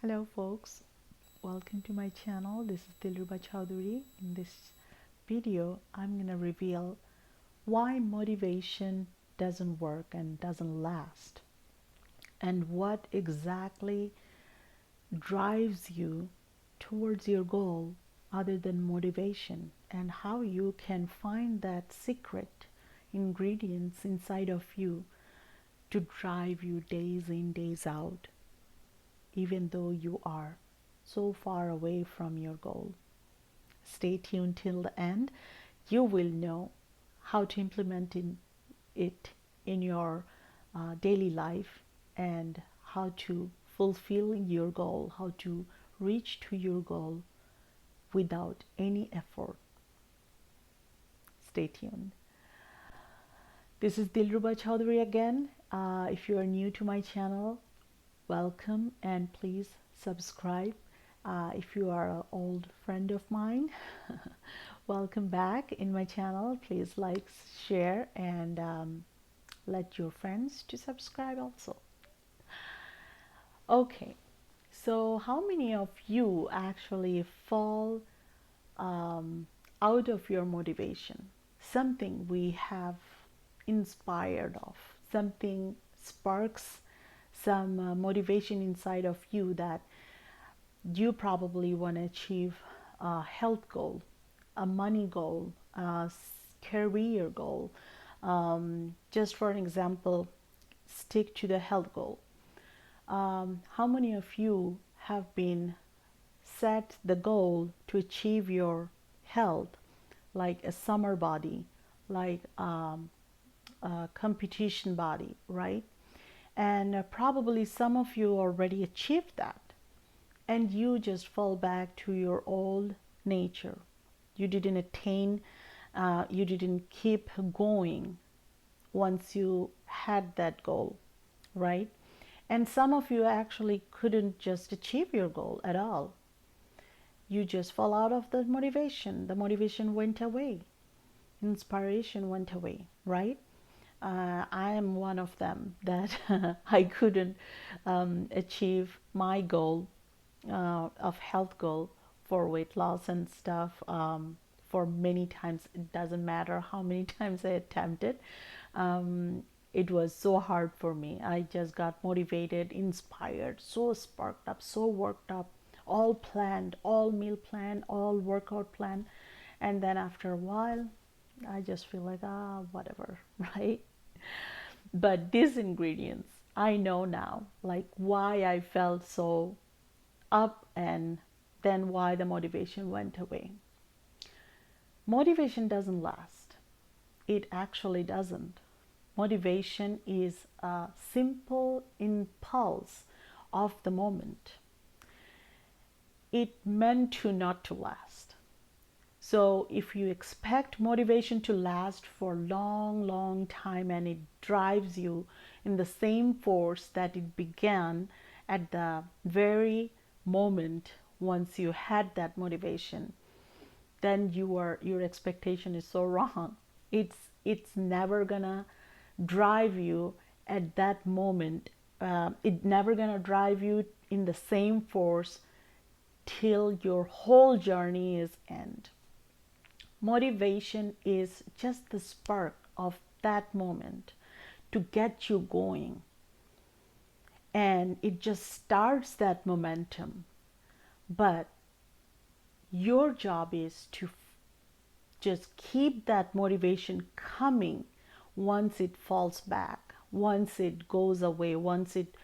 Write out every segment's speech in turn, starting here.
Hello folks, welcome to my channel. This is Dilruba. In this video, I'm going to reveal why motivation doesn't work and doesn't last, and what exactly drives you towards your goal other than motivation, and how you can find that secret ingredients inside of you to drive you days in, days out, even though you are so far away from your goal. Stay tuned till the end. You will know how to implement it in your daily life, and how to fulfill your goal, how to reach to your goal without any effort. Stay tuned. This is Dilruba Chowdhury again. If you are new to my channel, welcome, and please subscribe. If you are an old friend of mine, welcome back in my channel. Please like, share, and let your friends to subscribe also. Okay, so how many of you actually fall out of your motivation? Something we have inspired of, something sparks some motivation inside of you that you probably want to achieve a health goal, a money goal, a career goal. Just for an example, stick to the health goal. How many of you have been set the goal to achieve your health, like a summer body, like a competition body, right? And probably some of you already achieved that, and you just fall back to your old nature. You didn't attain, you didn't keep going once you had that goal, right? And some of you actually couldn't just achieve your goal at all. You just fall out of the motivation went away, inspiration went away, right? I am one of them that I couldn't achieve my goal of health goal for weight loss and stuff for many times. It doesn't matter how many times I attempted. It was so hard for me. I just got motivated, inspired, so sparked up, so worked up, all planned, all meal plan, all workout plan, and then after a while I just feel like whatever, right? But these ingredients, I know now, like why I felt so up, and then why the motivation went away. Motivation doesn't last. It actually doesn't. Motivation is a simple impulse of the moment. It meant to not to last. So if you expect motivation to last for long time, and it drives you in the same force that it began at the very moment once you had that motivation, then your expectation is so wrong. It's never gonna drive you at that moment. It's never gonna drive you in the same force till your whole journey is end. Motivation is just the spark of that moment to get you going, and it just starts that momentum. But your job is to just keep that motivation coming once it falls back, once it goes away, once it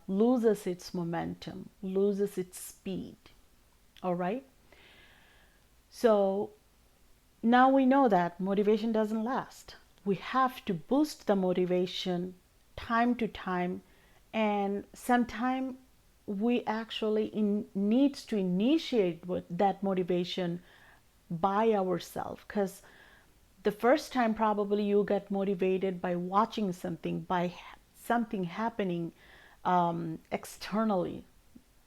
loses its momentum, loses its speed. All right? So now we know that motivation doesn't last. We have to boost the motivation time to time, and sometimes we actually needs to initiate that motivation by ourselves, because the first time probably you get motivated by watching something, by something happening externally,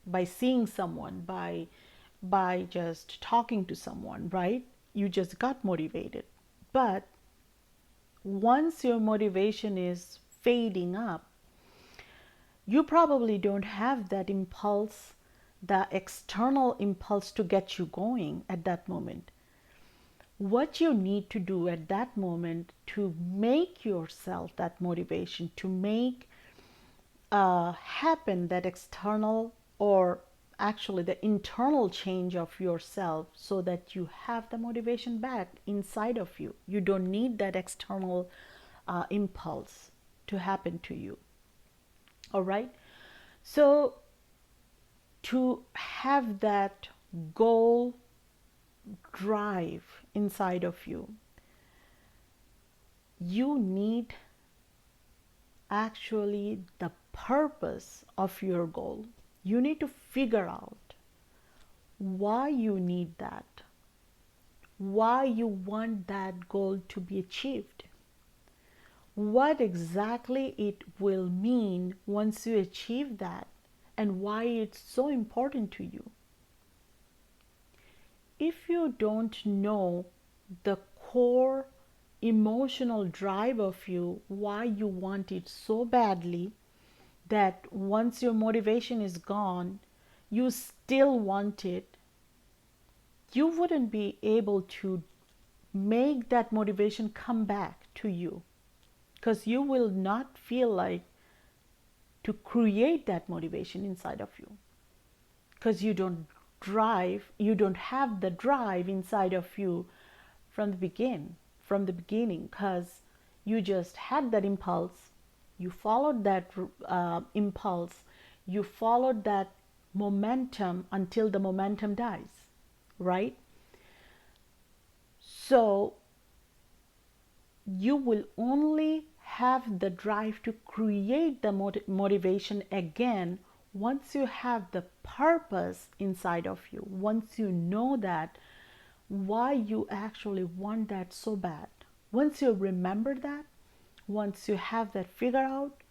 by seeing someone, by just talking to someone, right? You just got motivated. But once your motivation is fading up, You probably don't have that impulse, the external impulse to get you going at that moment. What you need to do at that moment to make yourself that motivation, to make happen that external or actually the internal change of yourself so that you have the motivation back inside of you. You don't need that external impulse to happen to you. All right. So to have that goal drive inside of you, you need actually the purpose of your goal. You need to figure out why you need that, why you want that goal to be achieved, what exactly it will mean once you achieve that, and why it's so important to you. If you don't know the core emotional drive of you, why you want it so badly, that once your motivation is gone, you still want it, you wouldn't be able to make that motivation come back to you, because you will not feel like to create that motivation inside of you, because you don't have the drive inside of you from the beginning, because you just had that impulse, you followed that impulse, you followed that momentum until the momentum dies, right? So you will only have the drive to create the motivation again once you have the purpose inside of you, once you know that why you actually want that so bad. Once you remember that, once you have that figured out,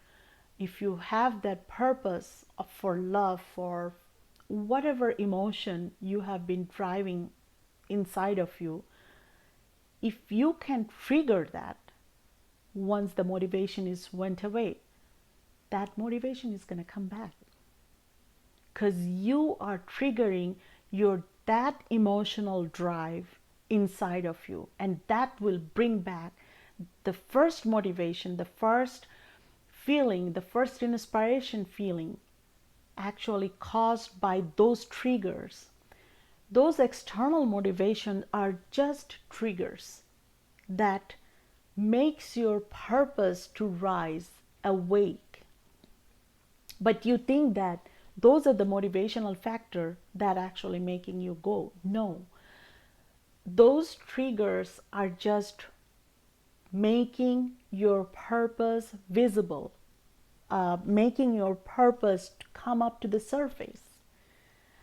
if you have that purpose for love, for whatever emotion you have been driving inside of you, if you can trigger that once the motivation is went away, that motivation is going to come back, because you are triggering your that emotional drive inside of you, and that will bring back the first motivation, the first feeling, the first inspiration feeling, actually caused by those triggers. Those external motivations are just triggers that makes your purpose to rise awake. But you think that those are the motivational factor that actually making you go. No, those triggers are just making your purpose visible, making your purpose come up to the surface.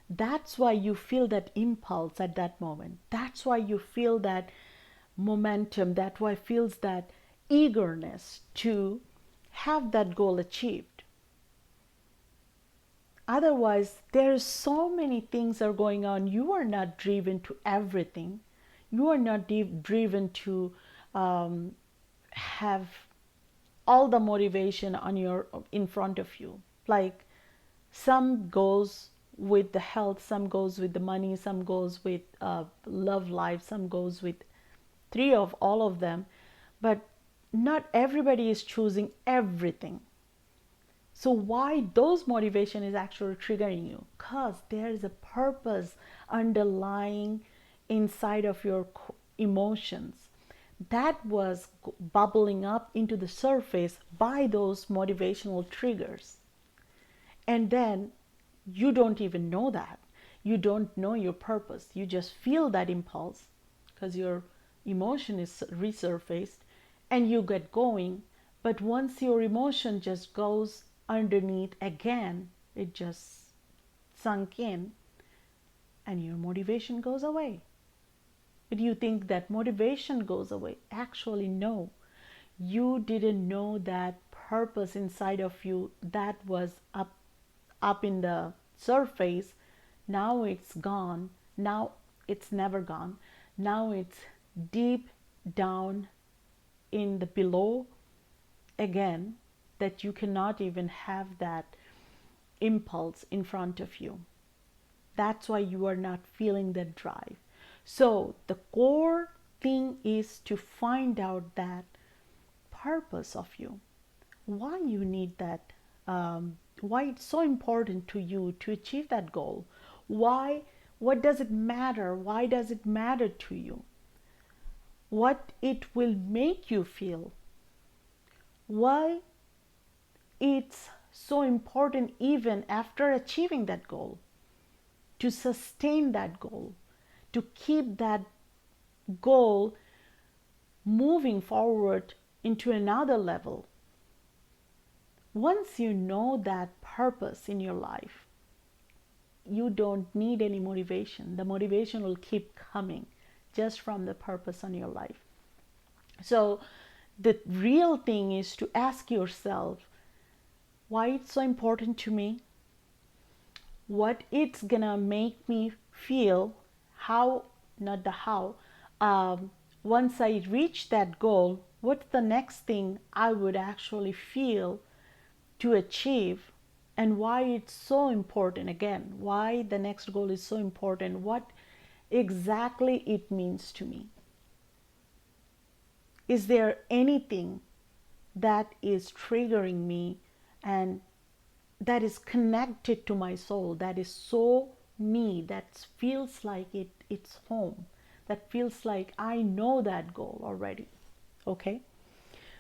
That's why you feel that impulse at that moment. That's why you feel that momentum. That's why feels that eagerness to have that goal achieved. Otherwise, there's so many things are going on. You are not driven to everything. You are not driven to have all the motivation on your in front of you. Like some goes with the health, some goes with the money, some goes with love life, some goes with three of all of them. But not everybody is choosing everything. So why those motivation is actually triggering you? Because there is a purpose underlying inside of your emotions that was bubbling up into the surface by those motivational triggers. And then you don't even know that. You don't know your purpose. You just feel that impulse because your emotion is resurfaced and you get going. But once your emotion just goes underneath again, it just sunk in and your motivation goes away. But you think that motivation goes away. Actually, no. You didn't know that purpose inside of you that was up in the surface. Now it's gone. Now it's never gone. Now it's deep down in the below again, that you cannot even have that impulse in front of you. That's why you are not feeling that drive. So the core thing is to find out that purpose of you, why you need that, why it's so important to you to achieve that goal. Why? What does it matter? Why does it matter to you? What it will make you feel? Why it's so important even after achieving that goal, to sustain that goal, to keep that goal moving forward into another level. Once you know that purpose in your life, you don't need any motivation. The motivation will keep coming just from the purpose on your life. So the real thing is to ask yourself why it's so important to me, what it's gonna make me feel, how, not the how, once I reach that goal, what's the next thing I would actually feel to achieve, and why it's so important. Again, why the next goal is so important, what exactly it means to me. Is there anything that is triggering me and that is connected to my soul, that is so me, that feels like it's home, that feels like I know that goal already? Okay,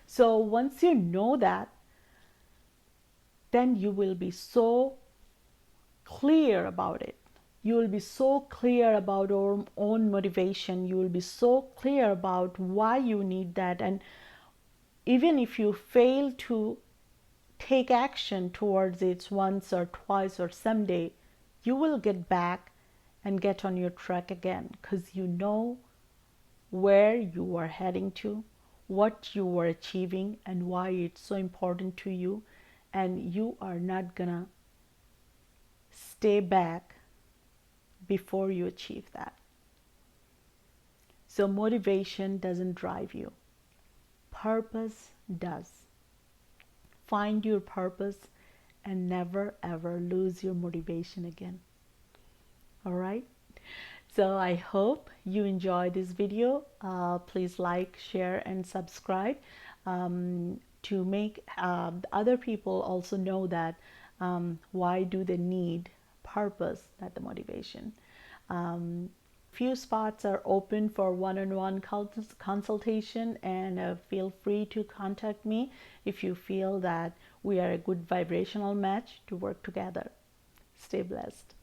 so once you know that, then you will be so clear about it. You will be so clear about your own motivation. You will be so clear about why you need that. And even if you fail to take action towards it once or twice or someday, you will get back and get on your track again, because you know where you are heading to, what you are achieving, and why it's so important to you. And you are not gonna stay back before you achieve that. So motivation doesn't drive you. Purpose does. Find your purpose and never ever lose your motivation again. All right? So I hope you enjoyed this video. Please like, share, and subscribe to make other people also know that why do they need purpose, not the motivation. Few spots are open for one-on-one consultation, and feel free to contact me if you feel that we are a good vibrational match to work together. Stay blessed.